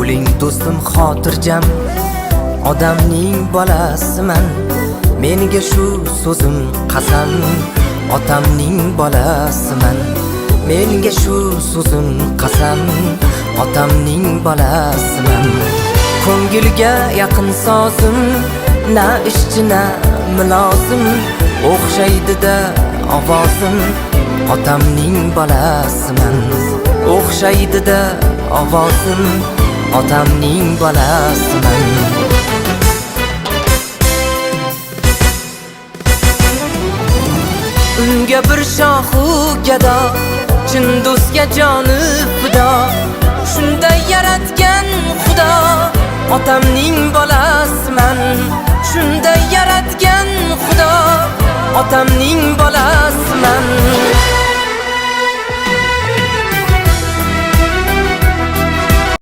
bo'ling do'stim xotirjam, odamning bolasiman. Menga shu so'zim qasam, otamning bolasiman. Menga shu so'zim qasam, otamning bolasiman. Ko'ngilga yaqin sozim, na ishchi na mulozim, o'xshaydi-da ovozim, otamning bolasiman. O'xshaydi-da ovozim, otamning bolasiman. Unga bir shohu gado, chin do'stga joni fido. Shunday yaratgan Xudo, otamning bolasiman. Shunday yaratgan Xudo, otamning bolasiman.